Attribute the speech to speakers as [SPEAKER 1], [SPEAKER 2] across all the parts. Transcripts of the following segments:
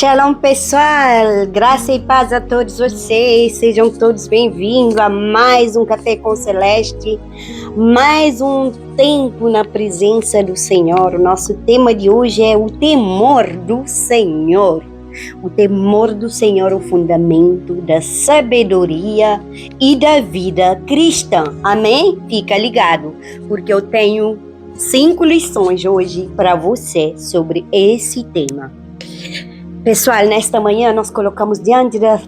[SPEAKER 1] Shalom, pessoal! Graça e paz a todos vocês. Sejam todos bem-vindos a mais um Café com Celeste, mais um tempo na presença do Senhor. O nosso tema de hoje é o temor do Senhor. O temor do Senhor é o fundamento da sabedoria e da vida cristã. Amém? Fica ligado, porque eu tenho 5 lições hoje para você sobre esse tema. Pessoal, nesta manhã nós colocamos diante da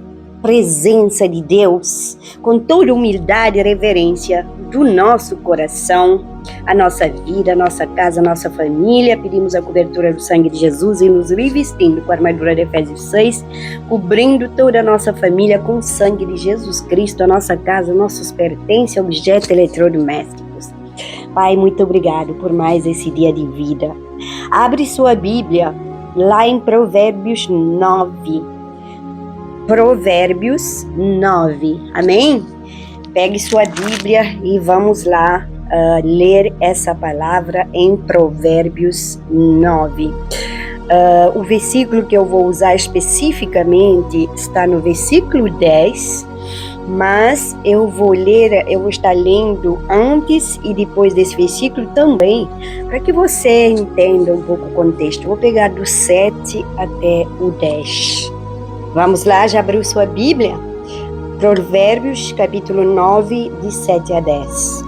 [SPEAKER 1] presença de Deus, com toda humildade e reverência do nosso coração, a nossa vida, a nossa casa, a nossa família. Pedimos a cobertura do sangue de Jesus e nos revestindo com a armadura de Efésios 6, cobrindo toda a nossa família com o sangue de Jesus Cristo, a nossa casa, nossos pertences, objetos eletrodomésticos. Pai, muito obrigado por mais esse dia de vida. Abre sua Bíblia lá em Provérbios 9. Provérbios 9. Amém? Pegue sua Bíblia e vamos lá ler essa palavra em Provérbios 9. O versículo que eu vou usar especificamente está no versículo 10, mas eu vou estar lendo antes e depois desse versículo também, para que você entenda um pouco o contexto. Eu vou pegar do 7 até o 10. Vamos lá, já abriu sua Bíblia? Provérbios, capítulo 9, de 7 a 10.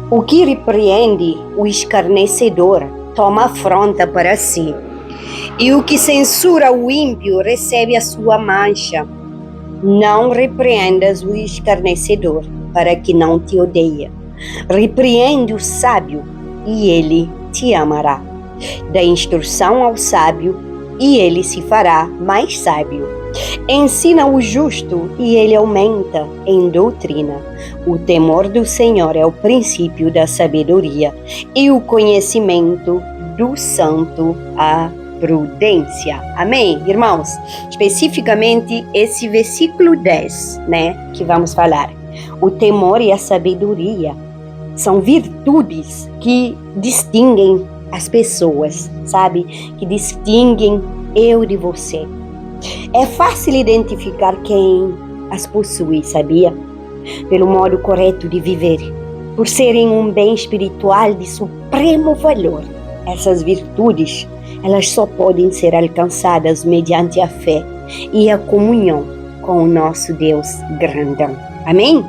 [SPEAKER 1] O que repreende o escarnecedor toma afronta para si, e o que censura o ímpio recebe a sua mancha. Não repreendas o escarnecedor, para que não te odeie. Repreende o sábio, e ele te amará. Dá instrução ao sábio, e ele se fará mais sábio. Ensina o justo, e ele aumenta em doutrina. O temor do Senhor é o princípio da sabedoria, e o conhecimento do santo a prudência. Amém, irmãos? Especificamente esse versículo 10, que vamos falar. O temor e a sabedoria são virtudes que distinguem as pessoas, sabe? Que distinguem eu de você. É fácil identificar quem as possui, sabia? Pelo modo correto de viver, por serem um bem espiritual de supremo valor. Essas virtudes, elas só podem ser alcançadas mediante a fé e a comunhão com o nosso Deus grandão. Amém?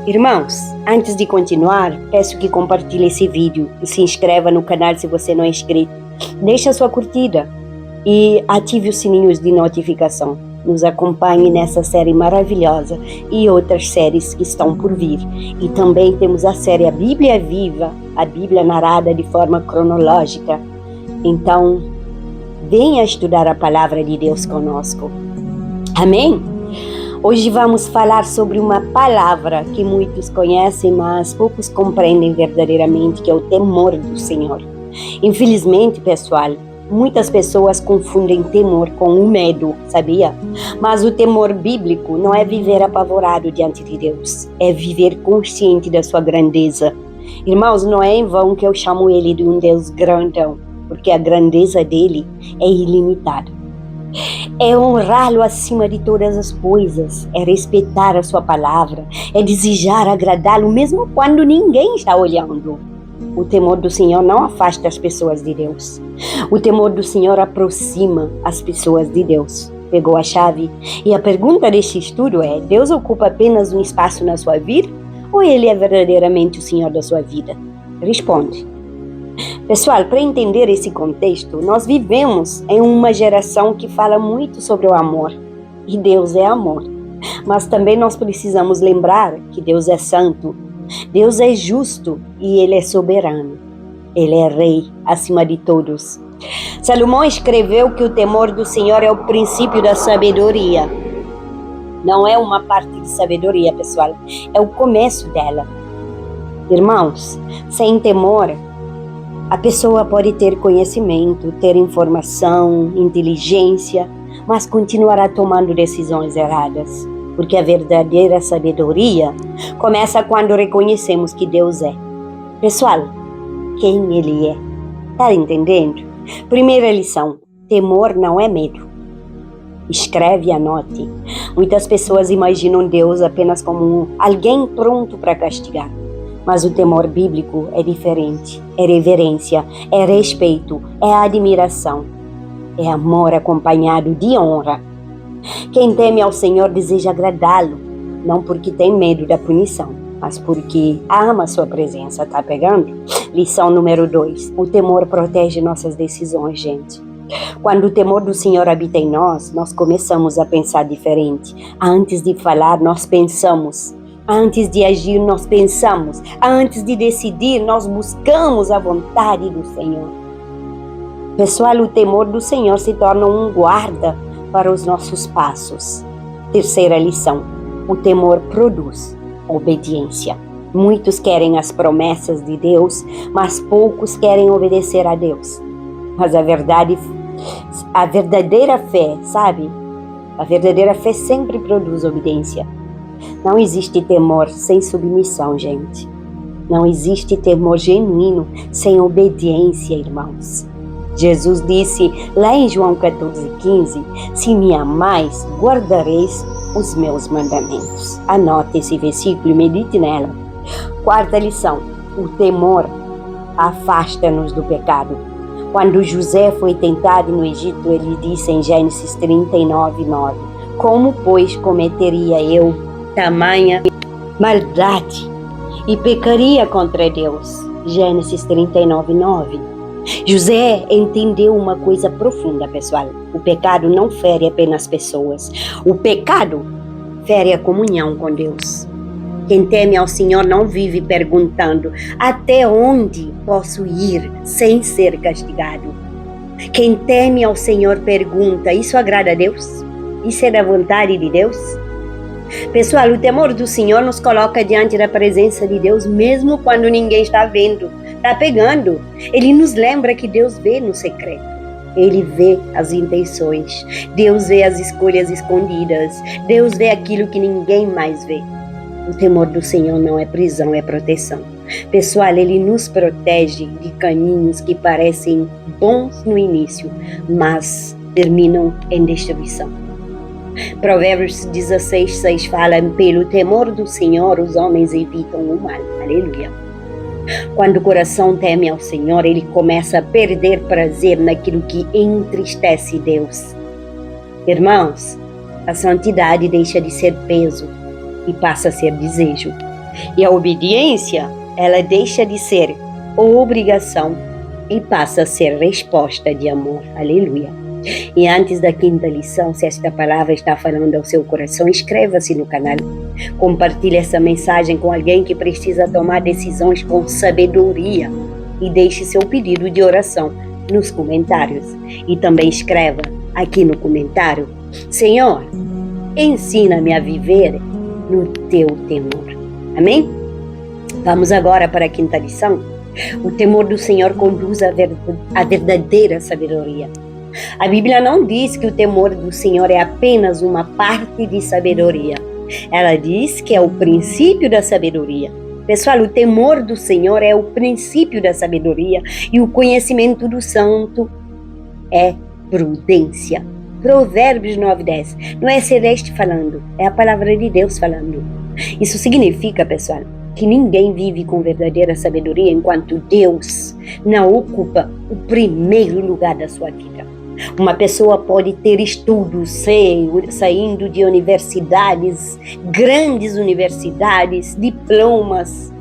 [SPEAKER 1] Irmãos, antes de continuar, peço que compartilhe esse vídeo e se inscreva no canal se você não é inscrito. Deixe a sua curtida e ative os sininhos de notificação. Nos acompanhe nessa série maravilhosa e outras séries que estão por vir. E também temos a série A Bíblia Viva, a Bíblia narrada de forma cronológica. Então, venha estudar a palavra de Deus conosco. Amém? Hoje vamos falar sobre uma palavra que muitos conhecem, mas poucos compreendem verdadeiramente, que é o temor do Senhor. Infelizmente, pessoal, muitas pessoas confundem temor com o medo, sabia? Mas o temor bíblico não é viver apavorado diante de Deus, é viver consciente da sua grandeza. Irmãos, não é em vão que eu chamo ele de um Deus grandão, porque a grandeza dele é ilimitada. É honrá-lo acima de todas as coisas, é respeitar a sua palavra, é desejar agradá-lo mesmo quando ninguém está olhando. O temor do Senhor não afasta as pessoas de Deus. O temor do Senhor aproxima as pessoas de Deus. Pegou a chave? E a pergunta deste estudo é: Deus ocupa apenas um espaço na sua vida? Ou Ele é verdadeiramente o Senhor da sua vida? Responde. Pessoal, para entender esse contexto, nós vivemos em uma geração que fala muito sobre o amor. E Deus é amor. Mas também nós precisamos lembrar que Deus é santo. Deus é justo e Ele é soberano. Ele é rei acima de todos. Salomão escreveu que o temor do Senhor é o princípio da sabedoria. Não é uma parte de sabedoria, pessoal. É o começo dela. Irmãos, sem temor, a pessoa pode ter conhecimento, ter informação, inteligência, mas continuará tomando decisões erradas. Porque a verdadeira sabedoria começa quando reconhecemos que Deus é. Pessoal, quem Ele é? Está entendendo? Primeira lição: temor não é medo. Escreve e anote. Muitas pessoas imaginam Deus apenas como alguém pronto para castigar. Mas o temor bíblico é diferente. É reverência, é respeito, é admiração. É amor acompanhado de honra. Quem teme ao Senhor deseja agradá-lo, não porque tem medo da punição, mas porque ama sua presença. Tá pegando? Lição número 2. O temor protege nossas decisões, gente. Quando o temor do Senhor habita em nós, nós começamos a pensar diferente. Antes de falar, nós pensamos. Antes de agir, nós pensamos. Antes de decidir, nós buscamos a vontade do Senhor. Pessoal, o temor do Senhor se torna um guarda para os nossos passos. Terceira lição. O temor produz obediência. Muitos querem as promessas de Deus, mas poucos querem obedecer a Deus. Mas a verdadeira fé, sabe? A verdadeira fé sempre produz obediência. Não existe temor sem submissão, gente. Não existe temor genuíno sem obediência, irmãos. Jesus disse lá em João 14,15, se me amais, guardareis os meus mandamentos. Anote esse versículo e medite nela. Quarta lição, o temor afasta-nos do pecado. Quando José foi tentado no Egito, ele disse em Gênesis 39:9, como, pois, cometeria eu tamanha maldade e pecaria contra Deus? Gênesis 39:9. José entendeu uma coisa profunda, pessoal. O pecado não fere apenas pessoas. O pecado fere a comunhão com Deus. Quem teme ao Senhor não vive perguntando até onde posso ir sem ser castigado. Quem teme ao Senhor pergunta, isso agrada a Deus? Isso é da vontade de Deus? Pessoal, o temor do Senhor nos coloca diante da presença de Deus mesmo quando ninguém está vendo, está pegando. Ele nos lembra que Deus vê no secreto. Ele vê as intenções. Deus vê as escolhas escondidas. Deus vê aquilo que ninguém mais vê. O temor do Senhor não é prisão, é proteção. Pessoal, Ele nos protege de caminhos que parecem bons no início, mas terminam em destruição. Provérbios 16:6 fala, pelo temor do Senhor os homens evitam o mal. Aleluia. Quando o coração teme ao Senhor, ele começa a perder prazer naquilo que entristece Deus. Irmãos, a santidade deixa de ser peso e passa a ser desejo. E a obediência, ela deixa de ser obrigação e passa a ser resposta de amor. Aleluia. E antes da quinta lição, se esta palavra está falando ao seu coração, inscreva-se no canal. Compartilhe essa mensagem com alguém que precisa tomar decisões com sabedoria. E deixe seu pedido de oração nos comentários. E também escreva aqui no comentário, Senhor, ensina-me a viver no teu temor. Amém? Vamos agora para a quinta lição. O temor do Senhor conduz à verdadeira sabedoria. A Bíblia não diz que o temor do Senhor é apenas uma parte de sabedoria. Ela diz que é o princípio da sabedoria. Pessoal, o temor do Senhor é o princípio da sabedoria e o conhecimento do santo é prudência. Provérbios 9:10. Não é Celeste falando, é a palavra de Deus falando. Isso significa, pessoal, que ninguém vive com verdadeira sabedoria enquanto Deus não ocupa o primeiro lugar da sua vida. Uma pessoa pode ter estudos, saindo de universidades, grandes universidades, diplomas,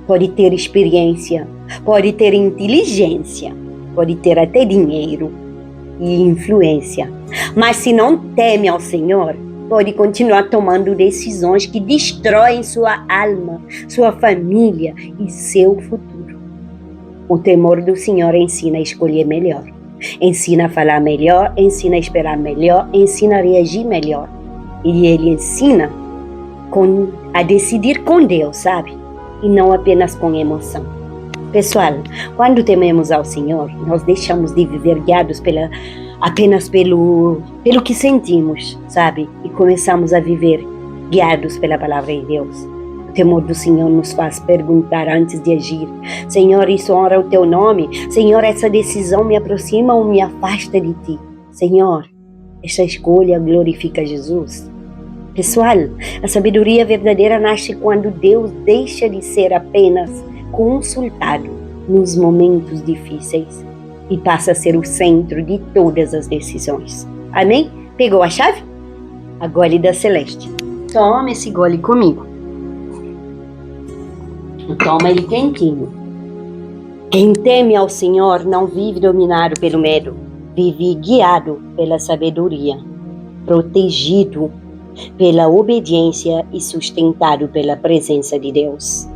[SPEAKER 1] pode ter experiência, pode ter inteligência, pode ter até dinheiro e influência. Mas se não teme ao Senhor, pode continuar tomando decisões que destroem sua alma, sua família e seu futuro. O temor do Senhor ensina a escolher melhor. Ensina a falar melhor, ensina a esperar melhor, ensina a reagir melhor. E Ele ensina a decidir com Deus, sabe? E não apenas com emoção. Pessoal, quando tememos ao Senhor, nós deixamos de viver guiados apenas pelo que sentimos, sabe? E começamos a viver guiados pela palavra de Deus. temor do Senhor nos faz perguntar antes de agir. Senhor, isso honra o teu nome. Senhor, essa decisão me aproxima ou me afasta de ti. Senhor, esta escolha glorifica Jesus. Pessoal, a sabedoria verdadeira nasce quando Deus deixa de ser apenas consultado nos momentos difíceis e passa a ser o centro de todas as decisões. Amém? Pegou a chave? A gole da Celeste. Toma esse gole comigo. Toma ele quentinho. Quem teme ao Senhor não vive dominado pelo medo, vive guiado pela sabedoria, protegido pela obediência e sustentado pela presença de Deus.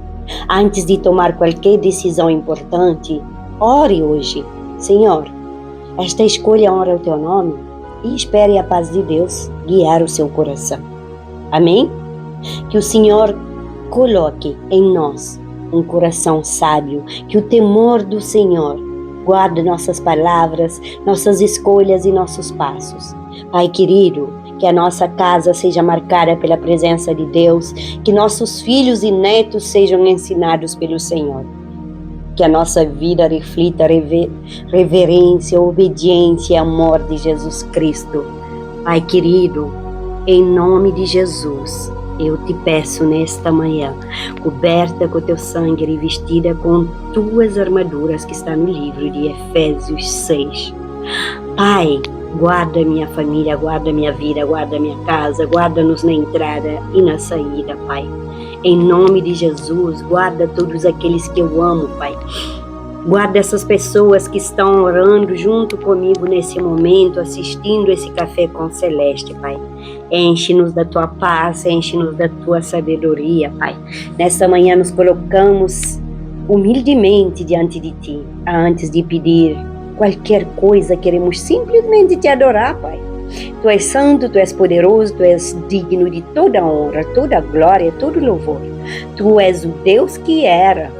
[SPEAKER 1] Antes de tomar qualquer decisão importante, ore hoje. Senhor, esta escolha honra o teu nome e espere a paz de Deus guiar o seu coração. Amém? Que o Senhor coloque em nós um coração sábio, que o temor do Senhor guarde nossas palavras, nossas escolhas e nossos passos. Pai querido, que a nossa casa seja marcada pela presença de Deus, que nossos filhos e netos sejam ensinados pelo Senhor. Que a nossa vida reflita reverência, obediência e amor de Jesus Cristo. Pai querido, em nome de Jesus, eu te peço nesta manhã, coberta com teu sangue e vestida com tuas armaduras que está no livro de Efésios 6. Pai, guarda minha família, guarda minha vida, guarda minha casa, guarda-nos na entrada e na saída, Pai. Em nome de Jesus, guarda todos aqueles que eu amo, Pai. Guarda essas pessoas que estão orando junto comigo nesse momento, assistindo esse Café com Celeste, Pai. Enche-nos da tua paz, enche-nos da tua sabedoria, Pai. Nesta manhã nos colocamos humildemente diante de ti, antes de pedir qualquer coisa, queremos simplesmente te adorar, Pai. Tu és santo, tu és poderoso, tu és digno de toda honra, toda glória, todo louvor. Tu és o Deus que era,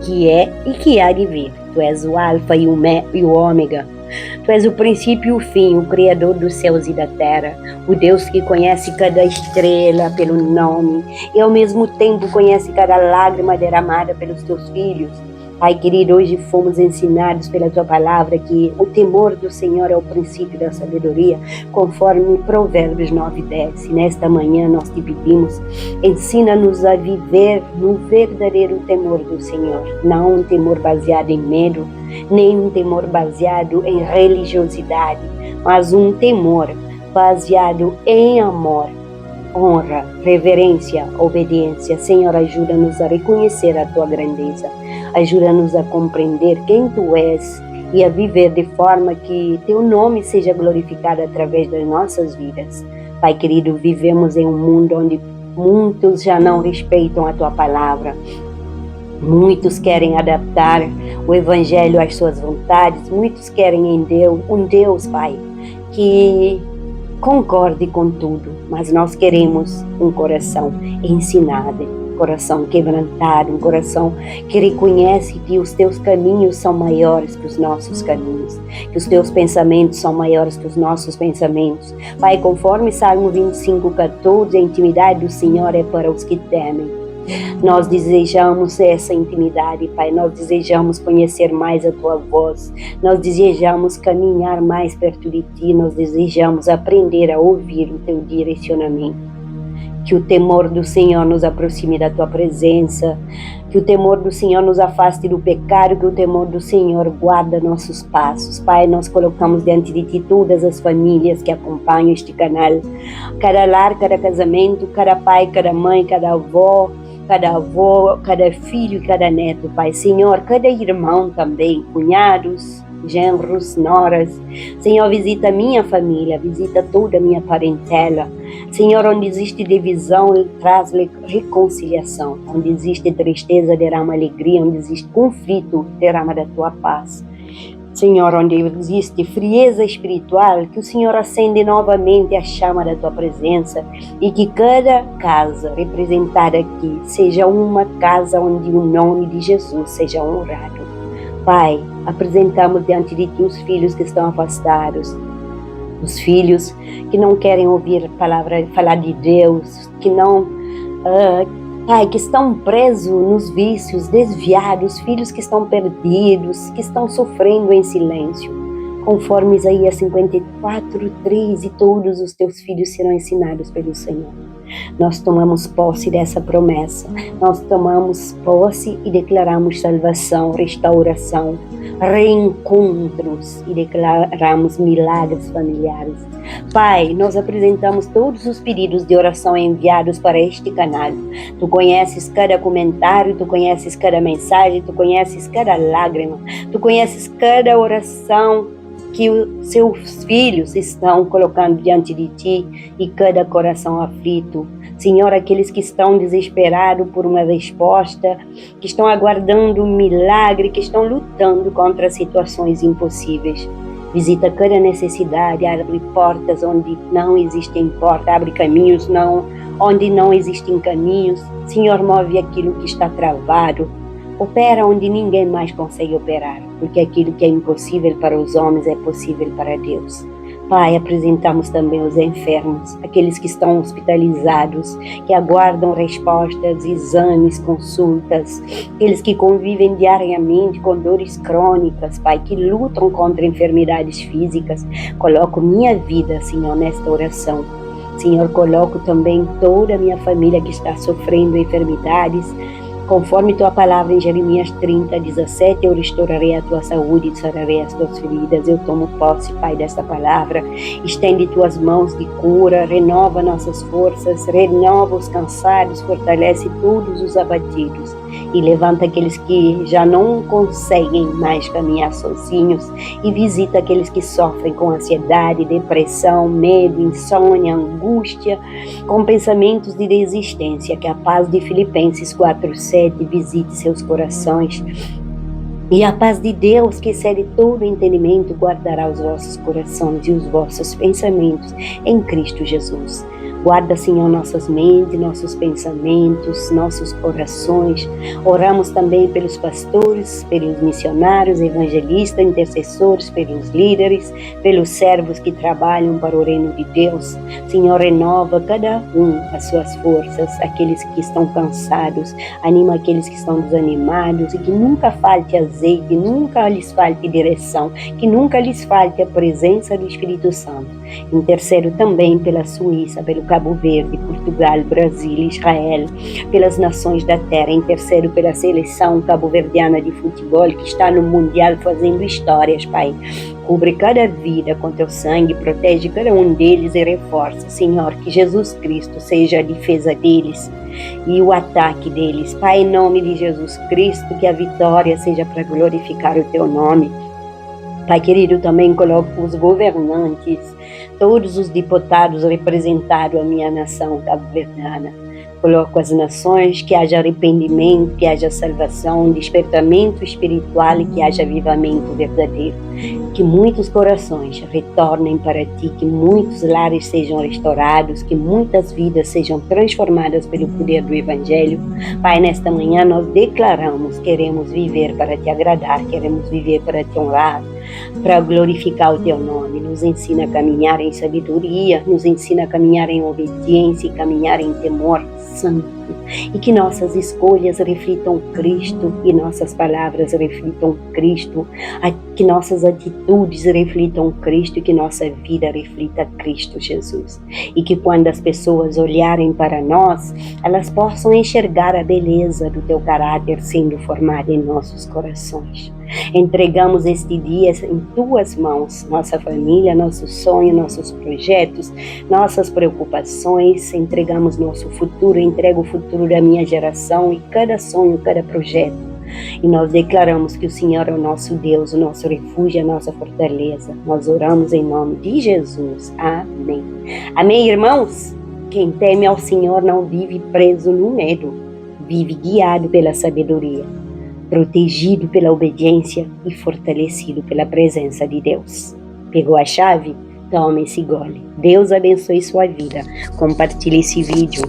[SPEAKER 1] que é e que há de vir. Tu és o alfa e o ômega. Tu és o princípio e o fim, o Criador dos céus e da terra, o Deus que conhece cada estrela pelo nome e ao mesmo tempo conhece cada lágrima derramada pelos teus filhos. Pai querido, hoje fomos ensinados pela tua palavra que o temor do Senhor é o princípio da sabedoria, conforme Provérbios 9:10. E nesta manhã nós te pedimos, ensina-nos a viver no verdadeiro temor do Senhor, não um temor baseado em medo, nem um temor baseado em religiosidade, mas um temor baseado em amor, honra, reverência, obediência. Senhor, ajuda-nos a reconhecer a tua grandeza. Ajuda-nos a compreender quem tu és e a viver de forma que teu nome seja glorificado através das nossas vidas. Pai querido, vivemos em um mundo onde muitos já não respeitam a tua palavra. Muitos querem adaptar o evangelho às suas vontades. Muitos querem em Deus, um Deus, Pai, que concorde com tudo. Mas nós queremos um coração ensinado, coração quebrantado, um coração que reconhece que os teus caminhos são maiores que os nossos caminhos, que os teus pensamentos são maiores que os nossos pensamentos. Pai, conforme Salmo 25:14, a intimidade do Senhor é para os que temem. Nós desejamos essa intimidade, Pai. Nós desejamos conhecer mais a tua voz. Nós desejamos caminhar mais perto de ti. Nós desejamos aprender a ouvir o teu direcionamento. Que o temor do Senhor nos aproxime da tua presença, que o temor do Senhor nos afaste do pecado, que o temor do Senhor guarda nossos passos. Pai, nós colocamos diante de ti todas as famílias que acompanham este canal, cada lar, cada casamento, cada pai, cada mãe, cada avó, cada filho e cada neto, Pai. Senhor, cada irmão também, cunhados, genros, noras. Senhor, visita a minha família, visita toda a minha parentela. Senhor, onde existe divisão, traz reconciliação. Onde existe tristeza, derrama alegria. Onde existe conflito, derrama da tua paz. Senhor, onde existe frieza espiritual, que o Senhor acende novamente a chama da tua presença e que cada casa representada aqui seja uma casa onde o nome de Jesus seja honrado. Pai, apresentamos diante de ti os filhos que estão afastados, os filhos que não querem ouvir a palavra, falar de Deus, que não Pai, que estão presos nos vícios, desviados, filhos que estão perdidos, que estão sofrendo em silêncio. Conforme Isaías 54:3, e todos os teus filhos serão ensinados pelo Senhor. Nós tomamos posse dessa promessa, nós tomamos posse e declaramos salvação, restauração, reencontros e declaramos milagres familiares. Pai, nós apresentamos todos os pedidos de oração enviados para este canal. Tu conheces cada comentário, tu conheces cada mensagem, tu conheces cada lágrima, tu conheces cada oração que os seus filhos estão colocando diante de ti e cada coração aflito. Senhor, aqueles que estão desesperados por uma resposta, que estão aguardando um milagre, que estão lutando contra situações impossíveis. Visita cada necessidade, abre portas onde não existem portas, abre caminhos onde não existem caminhos. Senhor, move aquilo que está travado. Opera onde ninguém mais consegue operar, porque aquilo que é impossível para os homens é possível para Deus. Pai, apresentamos também os enfermos, aqueles que estão hospitalizados, que aguardam respostas, exames, consultas, aqueles que convivem diariamente com dores crônicas, Pai, que lutam contra enfermidades físicas. Coloco minha vida, Senhor, nesta oração. Senhor, coloco também toda a minha família que está sofrendo enfermidades. Conforme tua palavra em Jeremias 30:17, eu restaurarei a tua saúde e sararei as tuas feridas. Eu tomo posse, Pai, desta palavra. Estende tuas mãos de cura, renova nossas forças, renova os cansados, fortalece todos os abatidos e levanta aqueles que já não conseguem mais caminhar sozinhos e visita aqueles que sofrem com ansiedade, depressão, medo, insônia, angústia, com pensamentos de desistência. Que a paz de Filipenses 4:7 visite seus corações. E a paz de Deus, que excede todo entendimento, guardará os vossos corações e os vossos pensamentos em Cristo Jesus. Guarda, Senhor, nossas mentes, nossos pensamentos, nossos corações. Oramos também pelos pastores, pelos missionários, evangelistas, intercessores, pelos líderes, pelos servos que trabalham para o reino de Deus. Senhor, renova cada um as suas forças, aqueles que estão cansados, anima aqueles que estão desanimados, e que nunca falte azeite, nunca lhes falte direção, que nunca lhes falte a presença do Espírito Santo. Intercedo também pela Suíça, pelo Cabo Verde, Portugal, Brasil, Israel, pelas nações da terra. Intercedo pela seleção cabo-verdiana de futebol que está no Mundial fazendo histórias, Pai. Cubre cada vida com teu sangue, protege cada um deles e reforça, Senhor, que Jesus Cristo seja a defesa deles e o ataque deles. Pai, em nome de Jesus Cristo, que a vitória seja para glorificar o teu nome. Pai querido, também coloco os governantes, todos os deputados representados a minha nação cabo-verdiana. Coloco as nações, que haja arrependimento, que haja salvação, despertamento espiritual e que haja avivamento verdadeiro. Que muitos corações retornem para ti, que muitos lares sejam restaurados, que muitas vidas sejam transformadas pelo poder do Evangelho. Pai, nesta manhã nós declaramos, queremos viver para te agradar, queremos viver para te honrar, para glorificar o teu nome. Nos ensina a caminhar em sabedoria, nos ensina a caminhar em obediência e caminhar em temor santo, e que nossas escolhas reflitam Cristo e nossas palavras reflitam Cristo, que nossas atitudes reflitam Cristo e que nossa vida reflita Cristo Jesus, e que quando as pessoas olharem para nós, elas possam enxergar a beleza do teu caráter sendo formada em nossos corações. Entregamos este dia em tuas mãos, nossa família, nosso sonho, nossos projetos, nossas preocupações. Entregamos nosso futuro, entrego o futuro da minha geração e cada sonho, cada projeto. E nós declaramos que o Senhor é o nosso Deus, o nosso refúgio, a nossa fortaleza. Nós oramos em nome de Jesus. Amém. Amém, irmãos? Quem teme ao Senhor não vive preso no medo, vive guiado pela sabedoria, protegido pela obediência e fortalecido pela presença de Deus. Pegou a chave? Tome esse gole. Deus abençoe sua vida. Compartilhe esse vídeo.